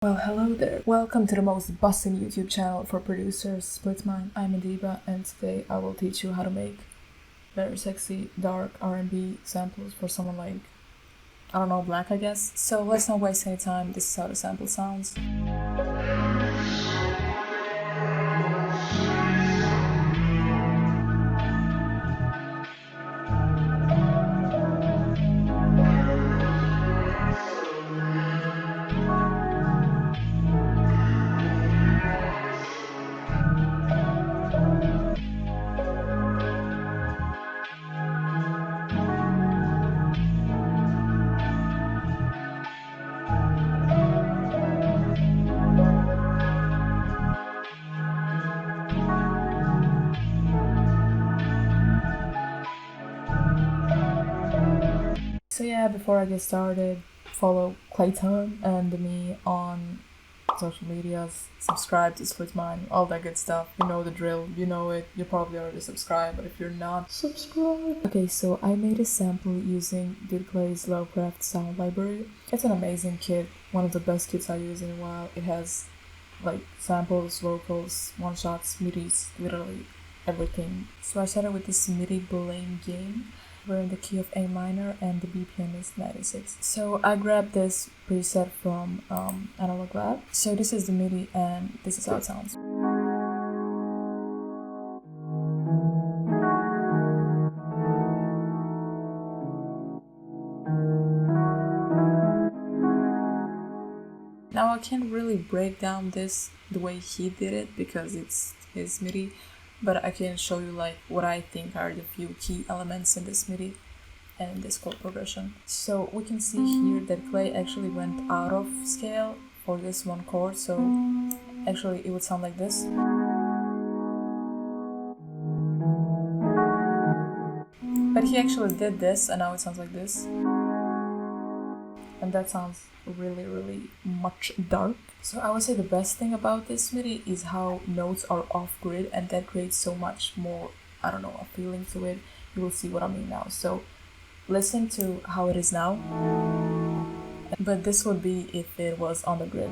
Well, hello there. Welcome to the most busting YouTube channel for producers, Splitmind. I'm Adiba, and today I will teach you how to make very sexy, dark R&B samples for someone like, I don't know, Black, I guess. So let's not waste any time. This is how the sample sounds. So yeah, before I get started, follow Clayton and me on social medias, subscribe to Splitmind, all that good stuff. You know the drill, you know it, you probably already subscribed, but if you're not, subscribe. Okay, so I made a sample using Clay's Lovecraft sound library. It's an amazing kit, one of the best kits I use in a while. It has like samples, vocals, one-shots, midis, literally everything. So I started with this MIDI blame game. We're in the key of A minor and the BPM is 96. So I grabbed this preset from Analog Lab. So this is the MIDI and this is how it sounds. Now I can't really break down this the way he did it because it's his MIDI, but I can show you like what I think are the few key elements in this MIDI and this chord progression. So we can see here that Clay actually went out of scale for this one chord, so actually it would sound like this. But he actually did this and now it sounds like this. And that sounds really much dark. So I would say the best thing about this MIDI is how notes are off grid and that creates so much more, I don't know, a feeling to it. You will see what I mean now. So listen to how it is now. But this would be if it was on the grid.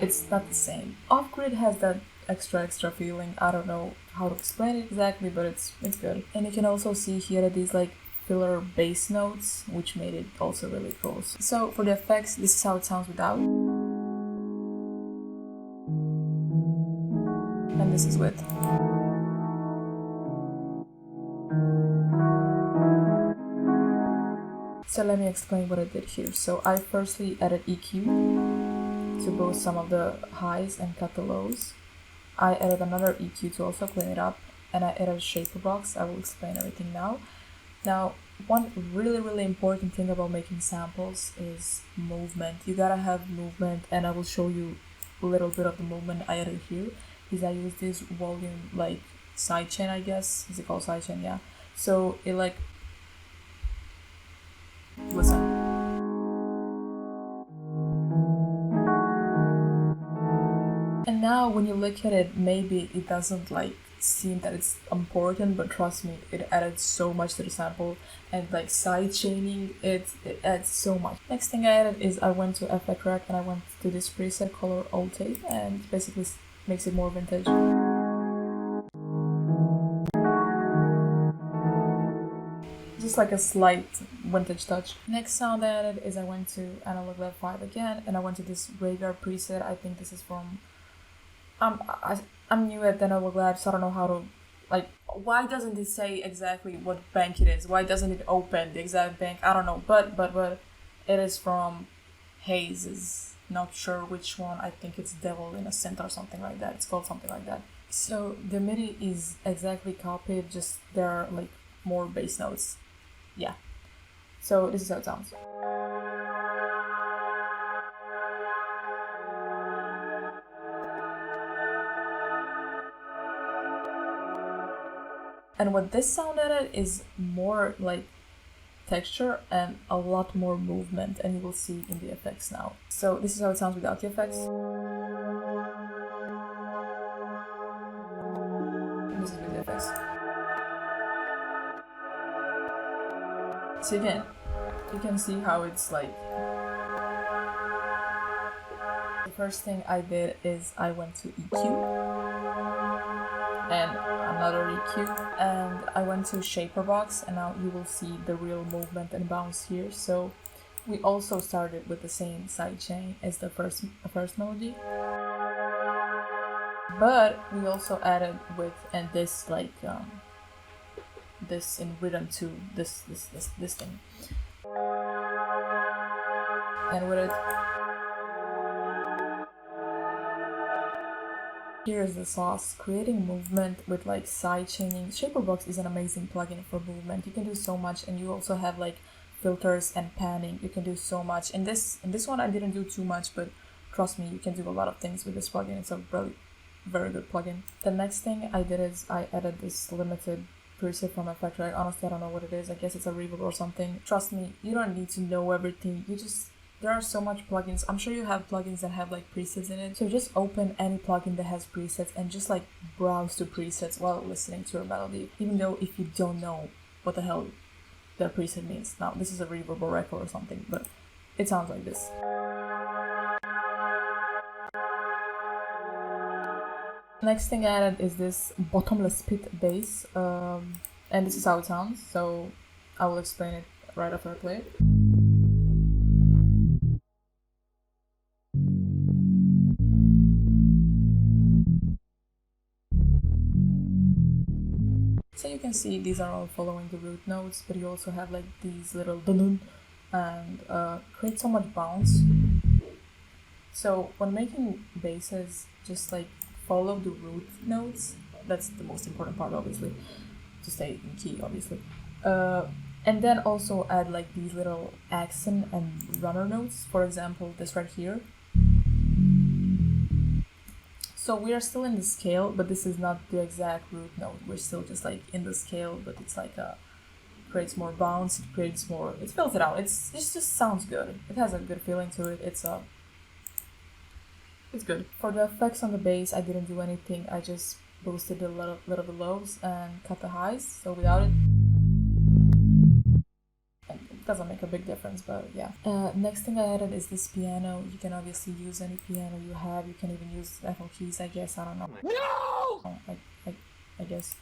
It's not the same. Off grid has that extra feeling. I don't know how to explain it exactly, but it's good. And you can also see here that these like filler bass notes, which made it also really cool. So for the effects, this is how it sounds without. And this is with. So let me explain what I did here. So I firstly added EQ to boost some of the highs and cut the lows. I added another EQ to also clean it up, and I added a shaper box. I will explain everything now. Now, one really important thing about making samples is movement. You gotta have movement, and I will show you a little bit of the movement I added here. Is I use this volume like sidechain, I guess. Is it called sidechain? Yeah. So it like, listen. And now when you look at it, maybe it doesn't like seem that it's important, but trust me, it added so much to the sample, and like side chaining it adds so much. Next thing I added is I went to Effect Rack and I went to this preset color Old Tape and basically makes it more vintage. Just like a slight vintage touch. Next sound I added is I went to Analog Lab 5 again and I went to this Graveyard preset. I think this is from I'm new at Analog Lab, so I don't know how to, like, why doesn't it say exactly what bank it is? Why doesn't it open the exact bank? I don't know, but it is from Haze's. Not sure which one. I think it's Devil in a Synth or something like that. It's called something like that. So the MIDI is exactly copied, just there are like more bass notes. Yeah. So this is how it sounds. And what this sound added is more like texture and a lot more movement, and you will see in the effects now. So this is how it sounds without the effects. And this is with the effects. So again, you can see how it's like The first thing I did is I went to EQ and another EQ, and I went to shaper box, and now you will see the real movement and bounce here. So we also started with the same sidechain as the first melody, but we also added with and this like this in rhythm to this thing, and with it. Here's the sauce. Creating movement with like side chaining. Shaperbox is an amazing plugin for movement. You can do so much, and you also have like filters and panning. You can do so much. In this one I didn't do too much, but trust me, you can do a lot of things with this plugin. It's a really very good plugin. The next thing I did is I added this limited preset from Effect Track. Honestly, I don't know what it is. I guess it's a reverb or something. Trust me, you don't need to know everything. There are so much plugins. I'm sure you have plugins that have like presets in it. So just open any plugin that has presets and just like browse to presets while listening to a melody, even though if you don't know what the hell their preset means. Now, this is a reverb or record or something, but it sounds like this. Next thing I added is this bottomless pit bass, and this is how it sounds. So I will explain it right after I play it. So you can see these are all following the root notes, but you also have like these little dun and create so much bounce. So when making basses, just like follow the root notes. That's the most important part, obviously, to stay in key, obviously. And then also add like these little accent and runner notes. For example, this right here. So we are still in the scale, but this is not the exact root note. We're still just like in the scale, but it's like creates more bounce. It fills it out. It just sounds good. It has a good feeling to it. It's good. For the effects on the bass, I didn't do anything. I just boosted a little of the lows and cut the highs. So without it, it doesn't make a big difference, but yeah. Next thing I added is this piano. You can obviously use any piano you have. You can even use FL keys, I guess. I don't know. No! I guess.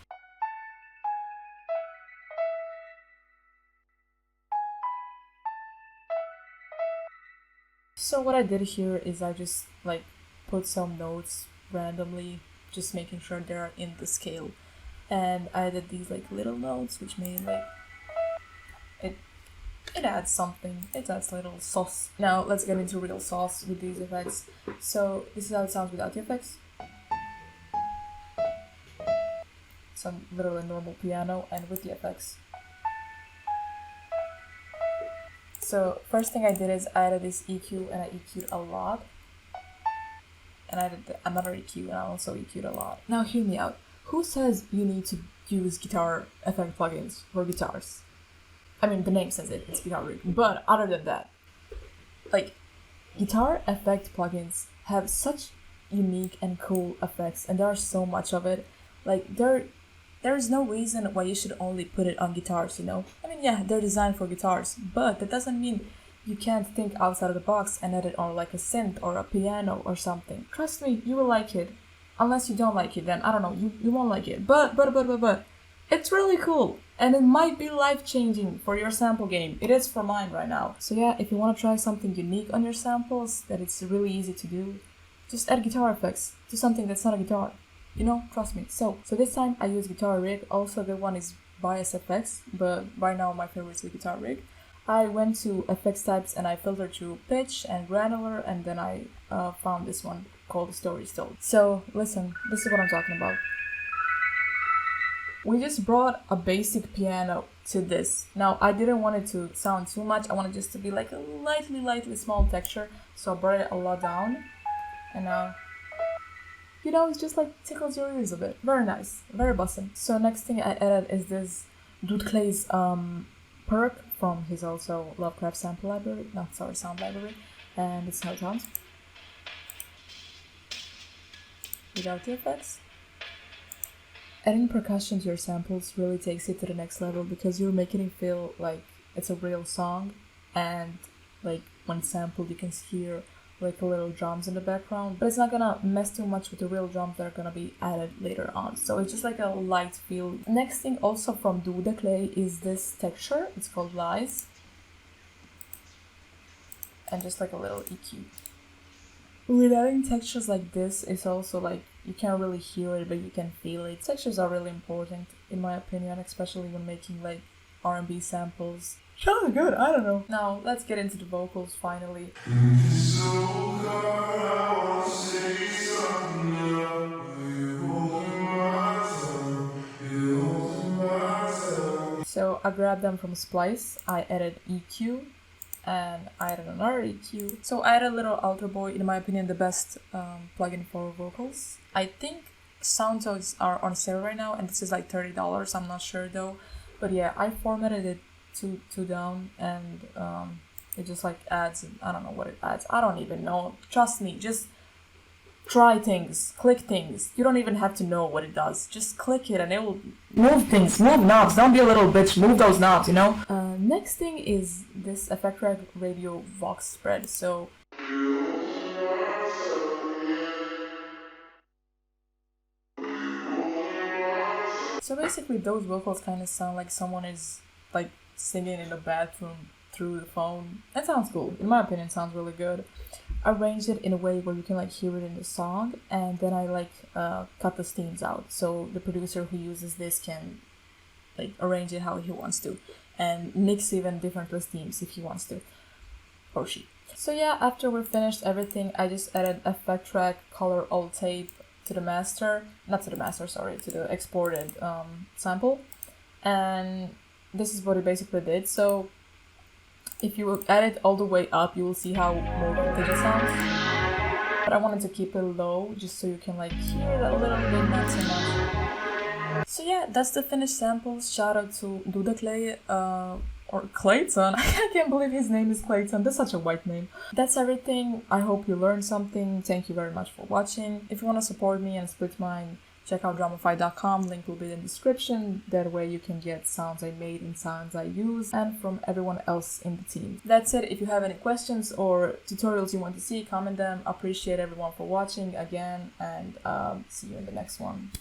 So what I did here is I just like put some notes randomly, just making sure they're in the scale. And I added these like little notes, which made like it adds something. It adds a little sauce. Now let's get into real sauce with these effects. So this is how it sounds without the effects. Some literally normal piano, and with the effects. So first thing I did is I added this EQ, and I EQ'd a lot. And I did another EQ, and I also EQ'd a lot. Now hear me out. Who says you need to use guitar effect plugins for guitars? I mean, the name says it, it's guitar rig. But other than that, like, guitar effect plugins have such unique and cool effects, and there are so much of it. Like, there is no reason why you should only put it on guitars, you know? I mean, yeah, they're designed for guitars, but that doesn't mean you can't think outside of the box and add it on like a synth or a piano or something. Trust me, you will like it. Unless you don't like it, then I don't know, you won't like it. But it's really cool, and it might be life-changing for your sample game. It is for mine right now. So yeah, if you want to try something unique on your samples that it's really easy to do, just add guitar effects to something that's not a guitar. You know, trust me. So this time I use Guitar Rig. Also, the one is Bias FX, but right now my favorite is the Guitar Rig. I went to effects types and I filtered through pitch and granular, and then I found this one called Story Told. So listen, this is what I'm talking about. We just brought a basic piano to this. Now, I didn't want it to sound too much. I wanted just to be like a lightly small texture. So I brought it a lot down. And now, you know, it's just like tickles your ears a bit. Very nice. Very bussin'. So next thing I added is this Dude Clay's perk from his also Lovecraft sample library. No, sorry, sound library. And this is how it sounds. Without the effects. Adding percussion to your samples really takes it to the next level because you're making it feel like it's a real song, and like when sampled you can hear like a little drums in the background, but it's not gonna mess too much with the real drums that are gonna be added later on. So it's just like a light feel. Next thing also from DARK is this texture. It's called Lies. And just like a little EQ. With adding textures like this, it's also like you can't really hear it, but you can feel it. Textures are really important in my opinion, especially when making like R&B samples. Sounds good, I don't know. Now let's get into the vocals finally. So I grabbed them from Splice, I added EQ, and I added another EQ. So I added a little Alter Boy, in my opinion the best plugin for vocals. I think SoundToys are on sale right now, and this is like $30, I'm not sure though. But yeah, I formatted it to down, and it just like adds, I don't know what it adds, I don't even know. Trust me, just try things, click things. You don't even have to know what it does. Just click it and it will move things, move knobs. Don't be a little bitch, move those knobs, you know? Next thing is this Effect Track Radio Vox spread. So basically those vocals kind of sound like someone is like singing in the bathroom through the phone. That sounds cool. In my opinion, it sounds really good. Arranged it in a way where you can like hear it in the song, and then I like cut the stems out, so the producer who uses this can like arrange it how he wants to and mix even different stems if he wants to, or she. So yeah, after we're finished everything, I just added Effect Track Color Alt Tape to the master, not to the master, sorry, to the exported sample, and this is what it basically did. So if you add it all the way up, you will see how more vintage it sounds. But I wanted to keep it low, just so you can like hear it a little bit, not so much. So yeah, that's the finished samples. Shout out to DARK or Clayton. I can't believe his name is Clayton. That's such a white name. That's everything. I hope you learned something. Thank you very much for watching. If you want to support me and Splitmind, check out dramify.com, link will be in the description. That way you can get sounds I made and sounds I use, and from everyone else in the team. That's it. If you have any questions or tutorials you want to see, comment them. Appreciate everyone for watching again, and see you in the next one.